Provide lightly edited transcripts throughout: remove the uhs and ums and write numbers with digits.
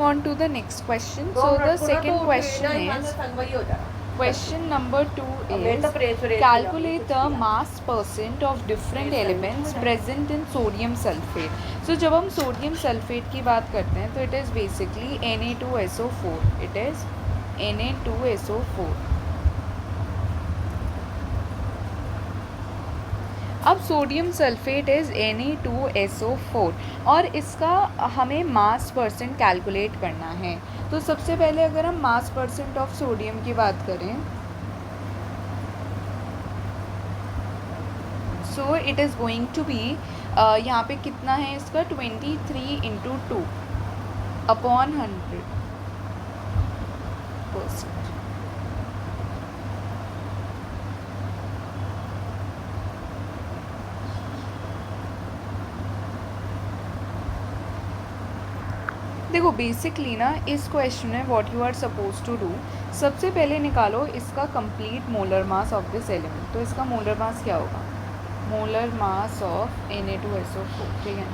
On to the next question. So the second question is, question number 2 is, calculate the mass percent of different elements present in sodium sulfate. So जब हम sodium sulphate की बात करते हैं तो it is basically Na2SO4. It is Na2SO4. अब sodium sulphate is Na2SO4 और इसका हमें मास परसेंट कैलकुलेट करना है। तो सबसे पहले अगर हम मास परसेंट ऑफ सोडियम की बात करें, so it is going to be, यहाँ पे कितना है इसका 23 × 2 अपॉन 100%। देखो बेसिकली ना इस क्वेश्चन में what you are suppose to do, सबसे पहले निकालो इसका complete molar mass of this element. तो इसका मोलर मास क्या होगा? मोलर मास ऑफ Na2SO4, ठीक है।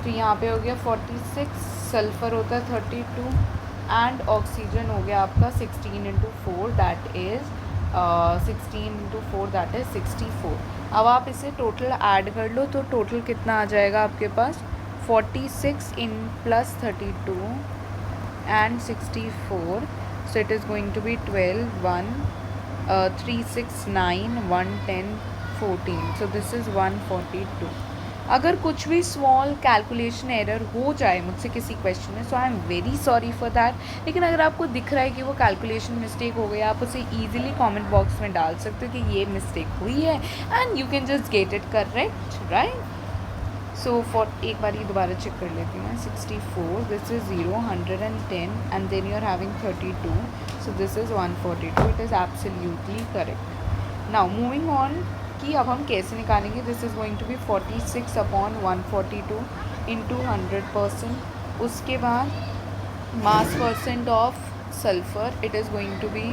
तो यहाँ पे हो गया 46, सल्फ़र होता है 32 एंड ऑक्सीजन हो गया आपका 16 × 4 दैट इज़ 64। अब आप इसे टोटल ऐड कर लो तो टोटल कितना आ जाएगा आपके पास? 46 + 32 and 64, so it is going to be 12, 1, 3, 6, 9, 1, 10, 14, so this is 142। अगर कुछ भी स्मॉल कैलकुलेशन एरर हो जाए मुझसे किसी क्वेश्चन में, so I am very sorry for that. लेकिन अगर आपको दिख रहा है कि वो कैलकुलेशन मिस्टेक हो गई, आप उसे ईजिली कमेंट बॉक्स में डाल सकते हो कि ये मिस्टेक हुई है and you can just get it correct, right. So for एक बार ये दोबारा चेक कर लेती हूँ मैं। 64, this is 0, 110 and then you are having 32, so this is 142। It is absolutely correct. Now moving on कि अब हम कैसे निकालेंगे। This is going to be 46 upon 142 into 100%। उसके बाद mass percent of sulphur, it is going to be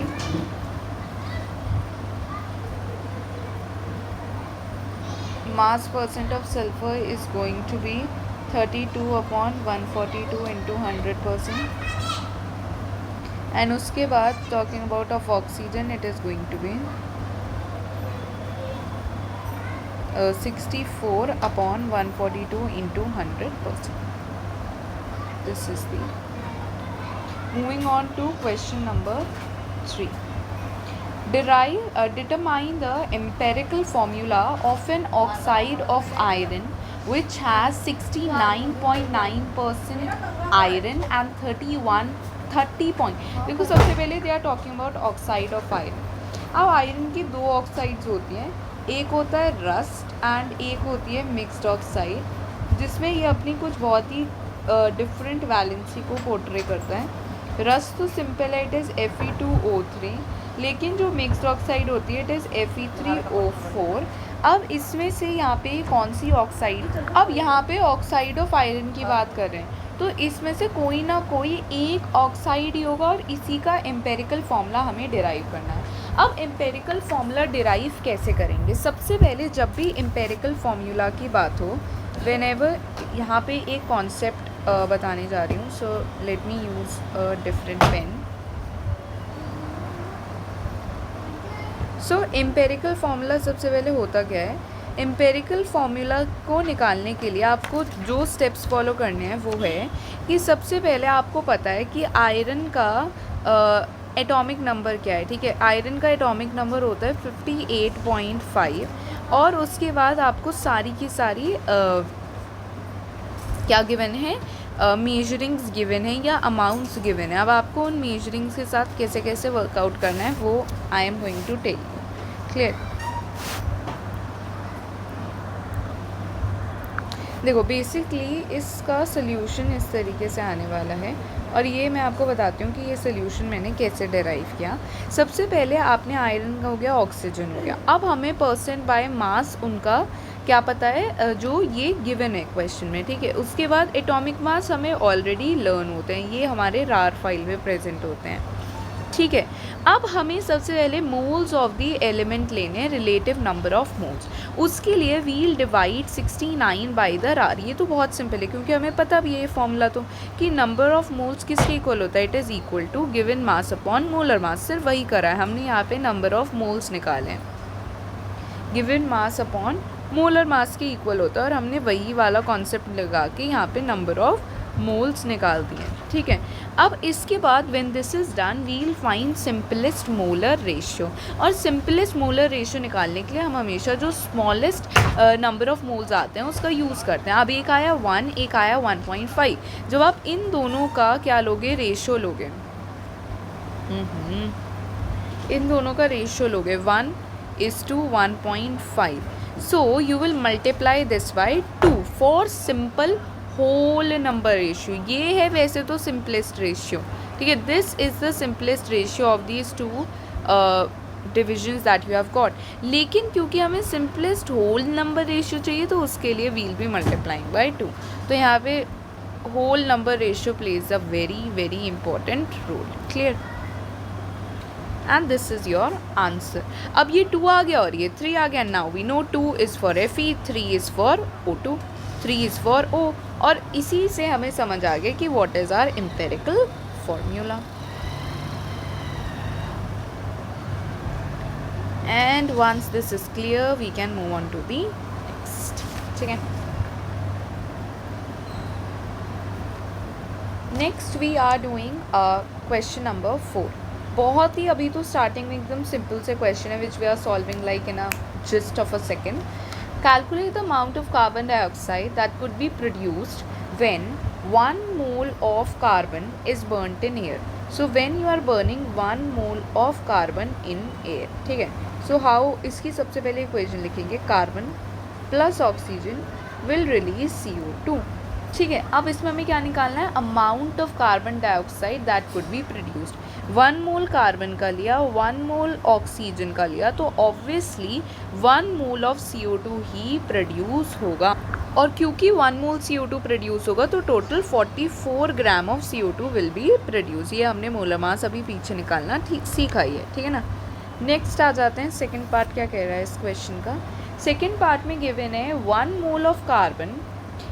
mass percent of sulfur is going to be 32 upon 142 into 100%। and उसके बाद talking about of oxygen, it is going to be 64 upon 142 into 100%। this is the moving on to question number 3। determine the empirical formula of an oxide of iron which has 69.9% iron and 30 point। देखो सबसे पहले they are talking about oxide of iron. अब iron की दो oxides होती हैं, एक होता है रस्ट एंड एक होती है मिक्स्ड ऑक्साइड, जिसमें ये अपनी कुछ बहुत ही डिफरेंट वैलेंसी को पोर्ट्रे करता है। रस्ट तो सिंपल है, इट इज़ Fe2O3, लेकिन जो मिक्स्ड ऑक्साइड होती है इट इज़ Fe3O4। अब इसमें से यहाँ पे कौन सी ऑक्साइड, अब यहाँ पे ऑक्साइड ऑफ आयरन की बात कर रहे हैं तो इसमें से कोई ना कोई एक ऑक्साइड ही होगा और इसी का एम्पेरिकल फॉर्मूला हमें डिराइव करना है। अब एम्पेरिकल फॉर्मूला डिराइव कैसे करेंगे? सबसे पहले जब भी एम्पेरिकल फॉर्मूला की बात हो, व्हेनेवर, यहाँ पे एक कॉन्सेप्ट बताने जा रही हूँ, so let me use a different pen. So empirical formula सबसे पहले होता क्या है? एम्पेरिकल फार्मूला को निकालने के लिए आपको जो स्टेप्स फॉलो करने हैं वो है कि सबसे पहले आपको पता है कि आयरन का एटॉमिक नंबर क्या है, ठीक है। आयरन का एटॉमिक नंबर होता है 58.5 और उसके बाद आपको सारी की सारी क्या गिवन है, मेजरिंग्स गिवन है या अमाउंट्स गिवन है। अब आपको उन मेजरिंग्स के साथ कैसे कैसे वर्कआउट करना है वो I am going to tell you, clear. देखो बेसिकली इसका सोल्यूशन इस तरीके से आने वाला है और ये मैं आपको बताती हूँ कि ये सोल्यूशन मैंने कैसे डिराइव किया। सबसे पहले आपने आयरन का हो गया, ऑक्सीजन हो गया। अब हमें परसेंट बाय मास उनका क्या पता है, जो ये गिवन है क्वेश्चन में, ठीक है। उसके बाद एटॉमिक मास हमें ऑलरेडी लर्न होते हैं, ये हमारे रार फाइल में प्रेजेंट होते हैं, ठीक है। अब हमें सबसे पहले मोल्स ऑफ द एलिमेंट लेने हैं, रिलेटिव नंबर ऑफ मोल्स। उसके लिए we'll divide 69 by the R. ये तो बहुत सिंपल है क्योंकि हमें पता भी है ये फॉर्मूला तो, कि नंबर ऑफ मोल्स किसके इक्वल होता है, it is equal to given mass upon molar mass. सिर्फ वही करा है हमने, यहाँ पे नंबर ऑफ मोल्स निकाले हैं, गिवन मास अपॉन मोलर मास के इक्वल होता है, और हमने वही वाला कॉन्सेप्ट लगा के यहाँ पे नंबर ऑफ मोल्स निकाल दिए। ठीक है, अब इसके बाद when this is done we'll find simplest molar ratio. और सिंपलेस्ट मोलर रेशियो निकालने के लिए हम हमेशा जो स्मॉलेस्ट नंबर ऑफ मोल्स आते हैं उसका यूज़ करते हैं। अब एक आया 1, एक आया 1.5। जब आप इन दोनों का क्या लोगे, रेशियो लोगे, इन दोनों का रेशियो लोगे 1:1.5, so you will multiply this by 2 for simple whole number ratio। ये है वैसे तो simplest ratio, ठीक है, this is the simplest ratio of these two divisions that you have got। लेकिन क्योंकि हमें simplest whole number ratio चाहिए तो उसके लिए we'll be multiplying by 2। तो यहाँ पे whole number ratio plays a very very important role। clear? And this is your answer। अब ये 2 आ गया और ये 3 आ गया। now we know 2 is for Fe, 3 is for O2, 3 is for O। और इसी से हमें समझ आ गया कि what is our empirical formula। and once this is clear we can move on to the next। ठीक है, next we are doing question number 4। बहुत ही अभी तो स्टार्टिंग में एकदम सिंपल से क्वेश्चन है which we are solving like in a just of a second. Calculate the amount of carbon dioxide that could be produced when 1 mole of carbon is burned in air. So when you are burning 1 mole of carbon in air. ठीक है, so how, इसकी सबसे पहले equation लिखेंगे, carbon plus oxygen will release CO2। ठीक है, अब इसमें हमें क्या निकालना है, amount of carbon dioxide that could be produced. 1 mole carbon का लिया, 1 मोल ऑक्सीजन का लिया, तो obviously 1 mole of CO2 he produce होगा। और क्योंकि 1 मोल CO2 प्रोड्यूस होगा तो total 44 gram of CO2 will be produce. ये हमने मोलर मास अभी पीछे निकालना ठीक सीखा ही है। ठीक है ना, नेक्स्ट आ जाते हैं सेकेंड पार्ट। क्या कह रहा है इस क्वेश्चन का, सेकेंड पार्ट में गिवन है 1 mole of carbon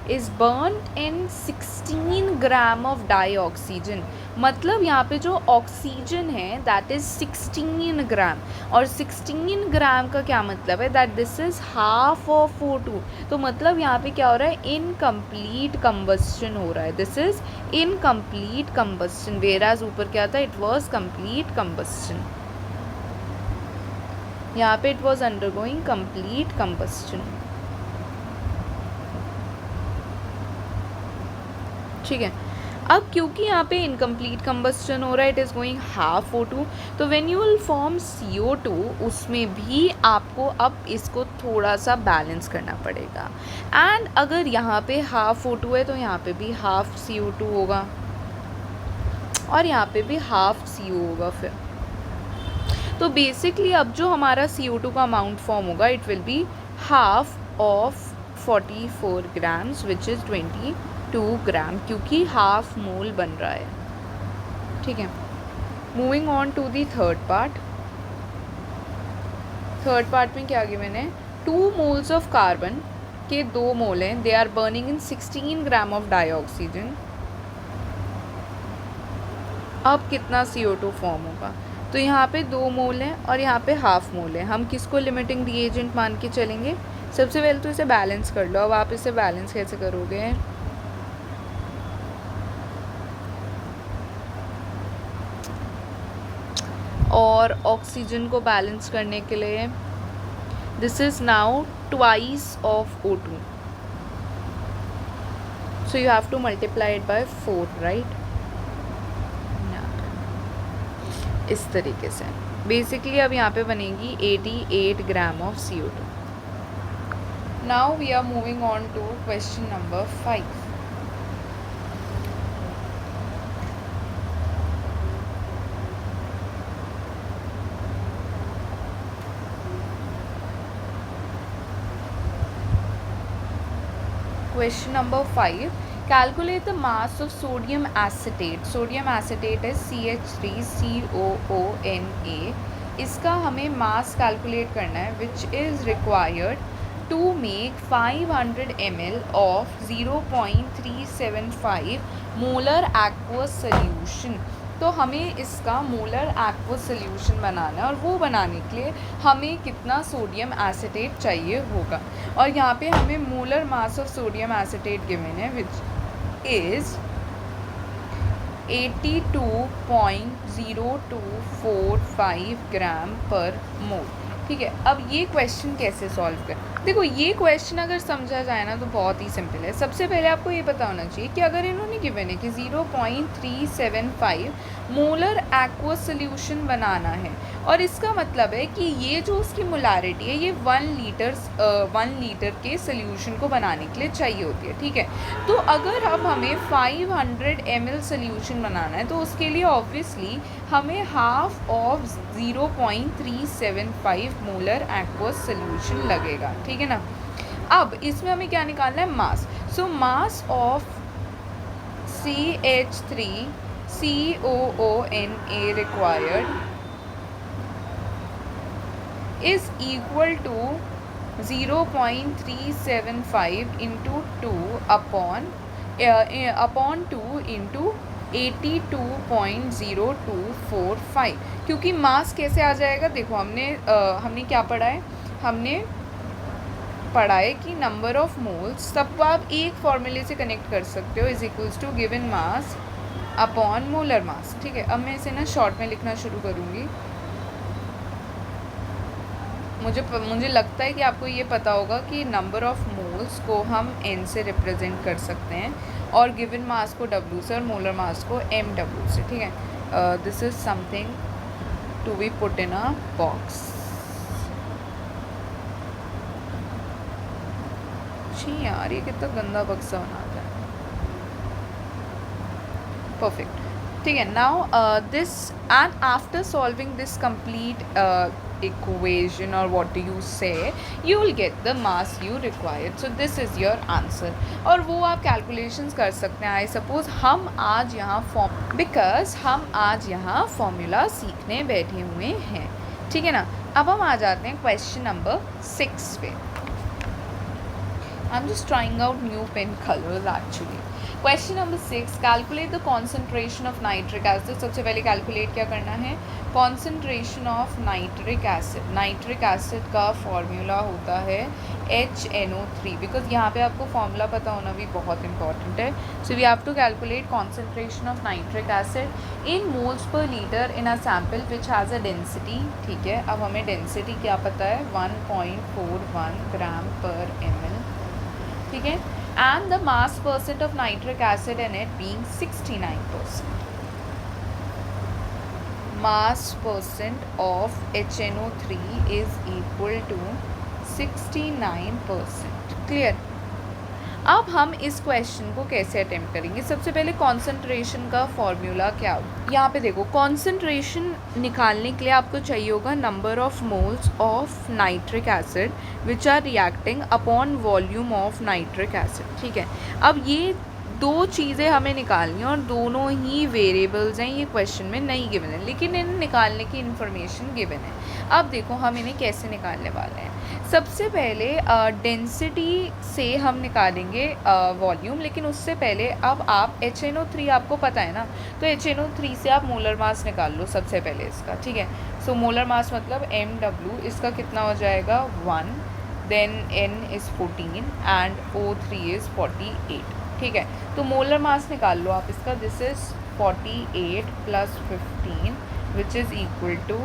is burnt in 16 gram of dioxygen. मतलब यहाँ पे जो ऑक्सीजन है दैट इज़ 16 ग्राम, और 16 ग्राम का क्या मतलब है, that this is half of O2। तो मतलब यहाँ पे क्या हो रहा है, इनकम्प्लीट कंबस्शन हो रहा है, दिस इज़ इनकम्प्लीट कंबस्शन, वेराज ऊपर क्या था, इट वॉज कंप्लीट कंबस्शन। यहाँ पे it was undergoing complete combustion. ठीक है, अब क्योंकि यहाँ पे इनकम्प्लीट कंबस्टन हो रहा है, it is going half O2, तो when you will form CO2 उसमें भी आपको अब इसको थोड़ा सा बैलेंस करना पड़ेगा। एंड अगर यहाँ पे हाफ O2 है तो यहाँ पे भी हाफ CO2 होगा, और यहाँ पे भी हाफ CO होगा। फिर तो बेसिकली अब जो हमारा CO2 का अमाउंट फॉर्म होगा, it will be half of 44 grams which is 22 gram, क्योंकि हाफ मोल बन रहा है। ठीक है, moving on to the third part. Third part में क्या गिवन है, 2 मोल्स ऑफ कार्बन के 2 मोल हैं, they are burning in 16 gram of dioxygen. अब कितना CO2 फॉर्म होगा, तो यहाँ पे 2 मोल हैं और यहाँ पे हाफ मोल है। हम किसको लिमिटिंग रिएजेंट मान के चलेंगे, सबसे पहले तो इसे बैलेंस कर लो। अब आप इसे बैलेंस कैसे करोगे, और ऑक्सीजन को बैलेंस करने के लिए this is now twice of O2, so you have to multiply it by 4, right. इस तरीके से बेसिकली अब यहाँ पे बनेगी 88 gram of CO2। Now we are moving on to question number 5। Question number 5, Calculate the mass of sodium acetate. Sodium acetate is CH3COONA. इसका हमें मास calculate करना है which is required to make 500 ml of 0.375 molar aqueous solution. तो हमें इसका molar aqueous solution बनाना है और वो बनाने के लिए हमें कितना सोडियम एसिटेट चाहिए होगा. और यहाँ पे हमें molar mass of sodium acetate given है विच इज़ 82.0245 ग्राम पर मोल. ठीक है, अब ये क्वेश्चन कैसे सॉल्व करें. देखो ये क्वेश्चन अगर समझा जाए ना तो बहुत ही सिंपल है. सबसे पहले आपको ये पता होना चाहिए कि अगर इन्होंने गिवन है कि 0.375 मोलर एक्वस सोल्यूशन बनाना है और इसका मतलब है कि ये जो उसकी मोलारिटी है ये 1 लीटर के सोल्यूशन को बनाने के लिए चाहिए होती है. ठीक है, तो अगर अब हमें 500 ml सोल्यूशन बनाना है तो उसके लिए ऑब्वियसली हमें half of 0.375 molar aqueous solution लगेगा. ठीक है ना. अब इसमें हमें क्या निकालना है, mass. So mass of CH3COONA required is equal to 0.375 into 2 upon 2 into 82.0245. क्योंकि मास कैसे आ जाएगा, देखो हमने क्या पढ़ा है, हमने पढ़ा है कि नंबर ऑफ मोल्स सबको आप एक फॉर्मूले से कनेक्ट कर सकते हो is equals to given mass upon molar mass. ठीक है, अब मैं इसे ना शॉर्ट में लिखना शुरू करूँगी. मुझे लगता है कि आपको ये पता होगा कि नंबर ऑफ मोल्स को हम n से रिप्रेजेंट कर सकते हैं और गिवन मास को W से और मोलर मास को MW से. ठीक है, this is something to be put in a box. छी यार, ये कितना गंदा बक्सा बनाता है. परफेक्ट. ठीक है, now this and after solving this complete equation or what do you say, you will get the mass you required. So this is your answer. और वो आप calculations कर सकते हैं. I suppose हम आज यहाँ फॉर्मूला सीखने बैठे हुए हैं. ठीक है ना. अब हम आ जाते हैं क्वेश्चन नंबर 6 पे. I'm just trying out new pen colors actually. Question number 6, calculate the concentration of nitric acid. सबसे पहले कैलकुलेट क्या करना है, concentration of nitric acid. Nitric acid का फॉर्मूला होता है HNO3. बिकॉज यहाँ पे आपको फॉर्मूला पता होना भी बहुत इंपॉर्टेंट है. So we have to calculate concentration of nitric acid in moles per litre in a sample which has a density. ठीक है, अब हमें डेंसिटी क्या पता है, 1.41 ग्राम पर ml. ठीक है, and the mass percent of nitric acid in it being 69%. Mass percent of HNO3 is equal to 69%. Clear? अब हम इस क्वेश्चन को कैसे अटेम्प्ट करेंगे. सबसे पहले कॉन्सेंट्रेशन का फॉर्मूला क्या हो. यहाँ पे देखो, कॉन्सेंट्रेशन निकालने के लिए आपको चाहिए होगा number of moles of nitric acid which are reacting upon volume of nitric acid. ठीक है, अब ये दो चीज़ें हमें निकालनी हैं और दोनों ही वेरिएबल्स हैं. ये क्वेश्चन में नहीं गिवन है लेकिन इन निकालने की इन्फॉर्मेशन गिवन है. अब देखो हम इन्हें कैसे निकालने वाले हैं. सबसे पहले डेंसिटी से हम निकालेंगे वॉल्यूम, लेकिन उससे पहले अब आप HNO3 आपको पता है ना, तो HNO3 से आप मोलर मास निकाल लो सबसे पहले इसका. ठीक है, सो मोलर मास मतलब MW, इसका कितना हो जाएगा 1, then N is 14 and O3 is 48. ठीक है, तो मोलर मास निकाल लो आप इसका. This is 48 + 15 which is equal to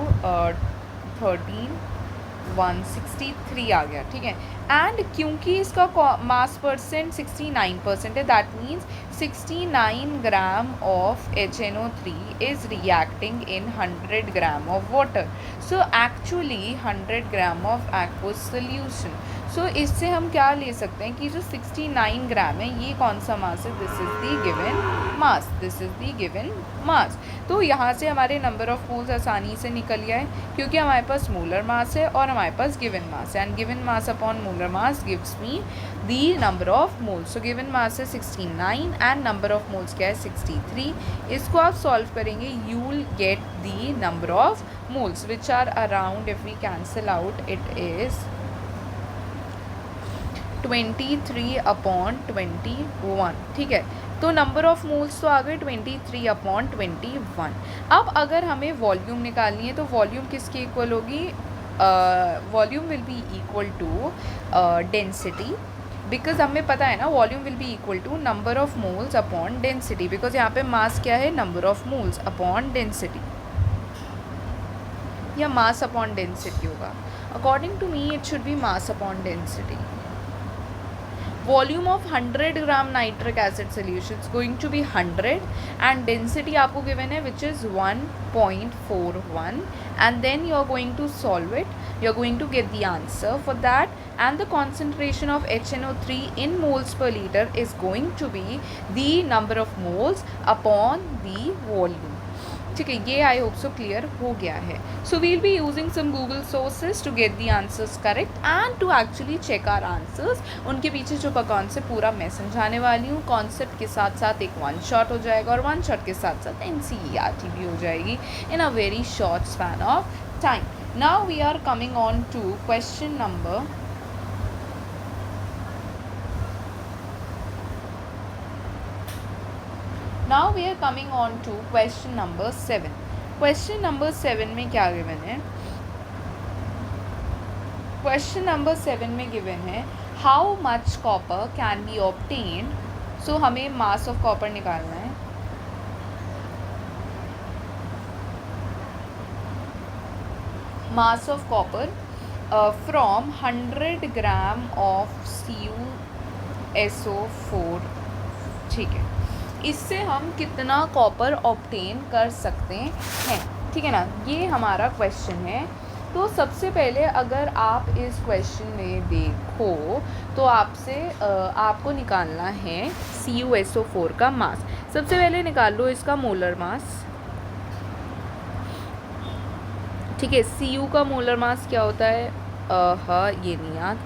163 आ गया. ठीक है, एंड क्योंकि इसका मास परसेंट 69% है, that means 69 gram of HNO3 is reacting in 100 gram of water. So actually 100 gram of aqueous solution. सो इससे हम क्या ले सकते हैं कि जो 69 ग्राम है ये कौन सा मास है, this is the given mass, this is the given mass. तो यहाँ से हमारे नंबर ऑफ मोल्स आसानी से निकल गया है क्योंकि हमारे पास मोलर मास है और हमारे पास गिवन मास है, and given mass upon molar mass gives me the number of moles. So given mass है 69 एंड नंबर ऑफ मोल्स क्या है 63। इसको आप सॉल्व करेंगे, you will get the number of moles which are around, if we cancel out it is 23/21। ठीक है, तो number of moles तो आ गए 23/21। अब अगर हमें वॉल्यूम निकालनी है तो वॉल्यूम किसकी इक्वल होगी, volume will be equal to density, because हमें पता है ना volume will be equal to number of moles upon density, because यहाँ पे मास क्या है, number of moles upon density, या मास अपॉन डेंसिटी होगा। According to me it should be mass upon density. Volume of 100 gram nitric acid solution is going to be 100 and density आपको given है which is 1.41, and then you are going to solve it, you are going to get the answer for that, and the concentration of HNO3 in moles per liter is going to be the number of moles upon the volume. ठीक है, ये I hope so clear हो गया है। So we'll be using some Google sources to get the answers correct and to actually check our answers. उनके पीछे जो concept पूरा मैं समझाने वाली हूँ, कॉन्सेप्ट के साथ साथ एक वन शॉट हो जाएगा और वन शॉट के साथ साथ NCERT भी हो जाएगी in a very short span of time. Now we are coming on to question number 7। Question number 7 में क्या गिवन है, क्वेश्चन नंबर 7 में गिवन है how much copper can be obtained. So हमें मास ऑफ कॉपर निकालना है। Mass of copper from 100 gram of CuSO4। ठीक है, इससे हम कितना कॉपर ऑब्टेन कर सकते हैं, ठीक है ना, ये हमारा क्वेश्चन है। तो सबसे पहले अगर आप इस क्वेश्चन में देखो तो आपको निकालना है CuSO4 का मास। सबसे पहले निकाल लो इसका मोलर मास। ठीक है, Cu का मोलर मास क्या होता है, हाँ ये नहीं याद।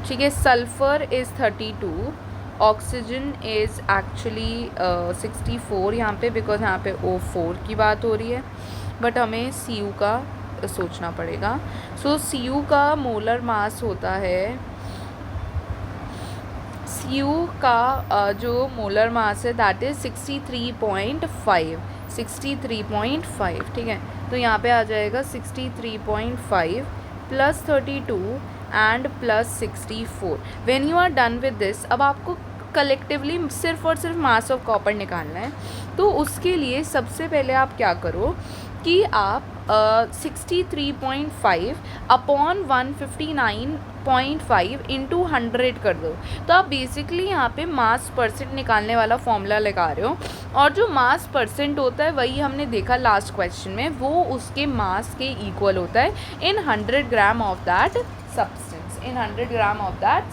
ठीक है, sulphur is 32, oxygen is actually 64 यहाँ पे, बिकॉज यहाँ पे O4 की बात हो रही है, बट हमें Cu का सोचना पड़ेगा। सो Cu का मोलर मास होता है, Cu का जो मोलर मास है दैट इज़ 63.5। ठीक है, तो यहाँ पे आ जाएगा 63.5 plus 32 and plus 64। When you are done with this, अब आपको कलेक्टिवली सिर्फ और सिर्फ मास ऑफ कॉपर निकालना है। तो उसके लिए सबसे पहले आप क्या करो कि आप 63.5 अपॉन 159.5 इंटू 100 कर दो। तो आप बेसिकली यहाँ पे मास परसेंट निकालने वाला फॉर्मूला लगा रहे हो, और जो मास परसेंट होता है वही हमने देखा लास्ट क्वेश्चन में, वो उसके मास के इक्वल होता है in 100 gram of that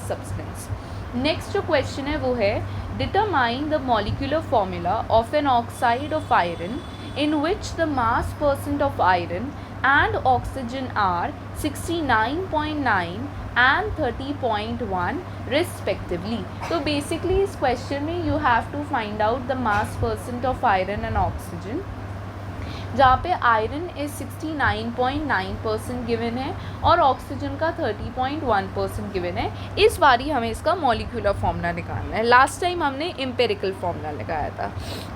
substance. Next जो क्वेश्चन है वो है determine the molecular formula of an oxide of iron in which the mass percent of iron and oxygen are 69.9 and 30.1 respectively. So basically इस question में you have to find out the mass percent of iron and oxygen, जहाँ पे iron is 69.9% given है और oxygen का 30.1% given है। इस बारी हमें इसका मॉलिक्यूलर फॉर्मूला निकालना है। लास्ट टाइम हमने एम्पेरिकल फॉर्मूला लगाया था।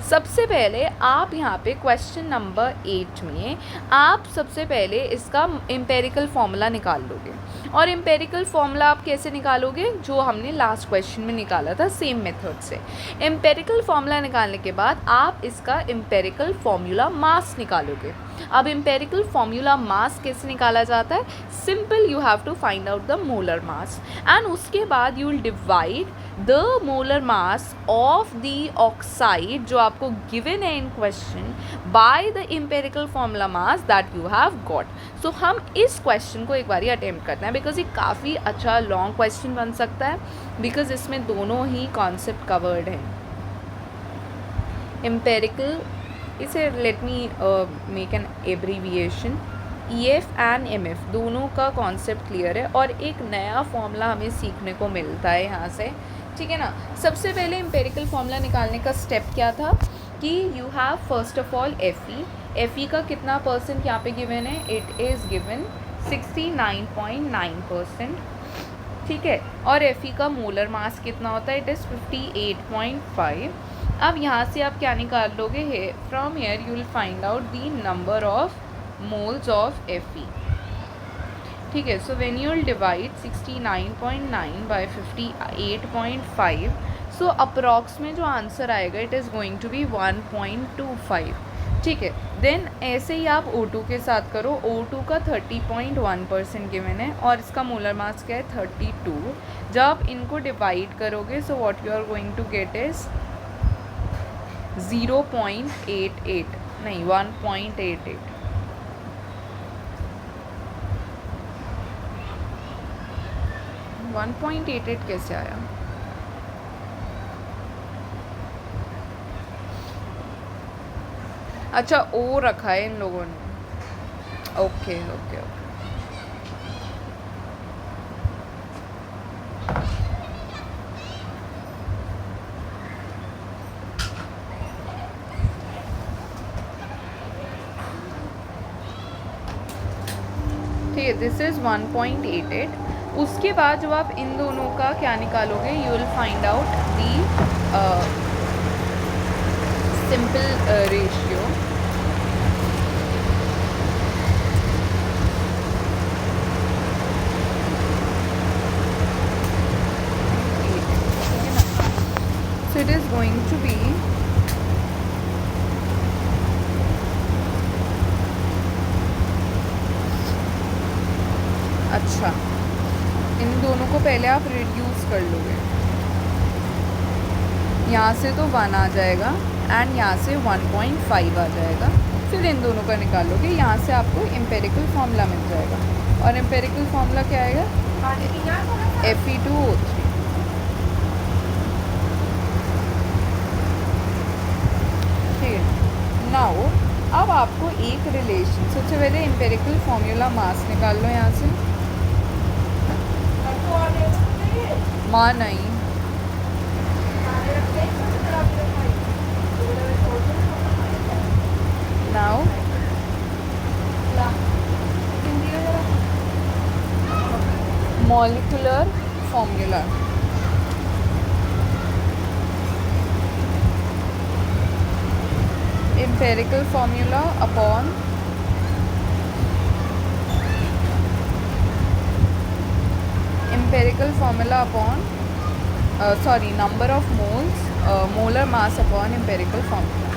सबसे पहले आप यहाँ पे क्वेश्चन नंबर 8 में आप सबसे पहले इसका एम्पेरिकल फॉर्मूला निकाल लोगे, और एम्पेरिकल फॉर्मूला आप कैसे निकालोगे, जो हमने लास्ट क्वेश्चन में निकाला था सेम मेथड से। एम्पेरिकल फॉर्मूला निकालने के बाद आप इसका एम्पेरिकल फॉर्मूला मास निकालोगे। अब एम्पेरिकल फॉर्मूला मास कैसे निकाला जाता है? Simple, you have to find out the molar mass and उसके बाद you will divide the molar mass of the oxide जो आपको गिवन है in question by the empirical formula mass that you have got. So हम इस question को एक बार ही attempt करते हैं बिकॉज ये काफ़ी अच्छा लॉन्ग क्वेश्चन बन सकता है बिकॉज इसमें दोनों ही कॉन्सेप्ट कवर्ड हैं। एम्पेरिकल, इसे let me make an abbreviation, EF and MF दोनों का कॉन्सेप्ट क्लियर है और एक नया फॉर्मूला हमें सीखने को मिलता है यहाँ से, ठीक है ना। सबसे पहले एम्पेरिकल फॉर्मूला निकालने का स्टेप क्या था कि you have first of all FE का कितना परसेंट यहाँ पे गिवन है? इट इज़ गिवन 69.9%, ठीक है। और FE का मोलर मास कितना होता है? It is 58.5। अब यहाँ से आप क्या निकाल लोगे? From here you will find out the number of moles of FE, ठीक है। So when you will divide 69.9 by 58.5, so approx में जो आंसर आएगा it is going to be 1.25, ठीक है। देन ऐसे ही आप O2 के साथ करो। O2 का 30.1% गिवन है और इसका मोलर मास क्या है? 32। जब आप इनको डिवाइड करोगे so what you are going to get is 0.88, नहीं 1.88। वन 1.88 कैसे आया? अच्छा O रखा है इन लोगों ने, ओके ओके ओके। ठीक है, दिस इज़ 1.88। उसके बाद जब आप इन दोनों का क्या निकालोगे? You will find out the simple ratio. So it is going to be अच्छा, इन दोनों को पहले आप रिड्यूस कर लोगे। यहाँ से तो 1 आ जाएगा एंड यहाँ से 1.5 आ जाएगा। फिर इन दोनों का निकालोगे, यहाँ से आपको एम्पेरिकल फार्मूला मिल जाएगा और एम्पेरिकल फार्मूला क्या आएगा? Fe2O3। ठीक है, नाउ अब आपको एक रिलेशन, सबसे पहले एम्पेरिकल फार्मूला मास निकाल लो यहाँ से। माँ नहीं, now molecular formula, empirical formula upon empirical formula upon number of moles, molar mass upon empirical formula.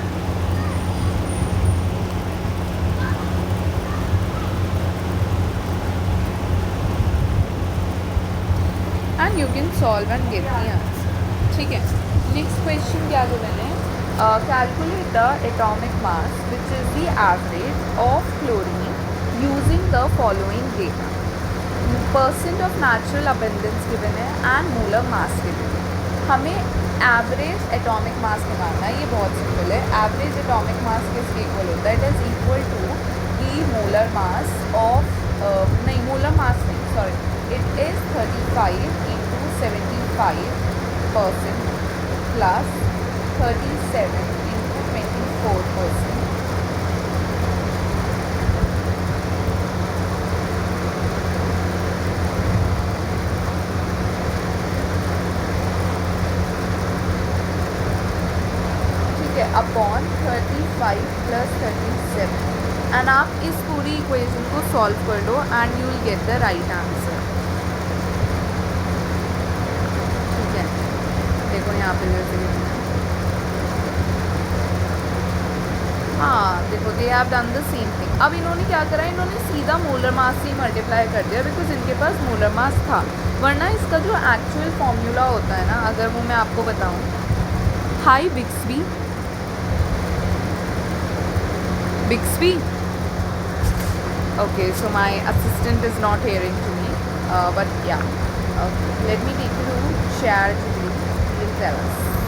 And you can solve and get the answer, ठीक है। नेक्स्ट क्वेश्चन क्या गिवन है? Calculate the atomic mass which is the average of chlorine using the following data. Percent of natural abundance given है and molar mass given है। हमें average atomic mass निकालना है, ये बहुत सिंपल है। एवरेज एटॉमिक मास किसके इक्वल होता है? It is equal to the molar mass of, नहीं मोलर मास नहीं, sorry, it is 35 into 75% plus 37 into 24%। Upon 35 plus 37 and आप इस पूरी इक्वेशन को सॉल्व कर लो and you will get the right answer, ठीक है। देखो यहाँ पे जैसे हाँ देखो they have done the same thing. अब इन्होंने क्या करा, इन्होंने सीधा मोलर मास से ही मल्टीप्लाई कर दिया बिकॉज इनके पास मोलर मास था, वरना इसका जो एक्चुअल फॉर्मूला होता है ना, अगर वो मैं आपको बताऊँ, high Bixby, Bixby, okay, so my assistant is not hearing to me, but yeah, okay, let me take you to share to you, please tell us.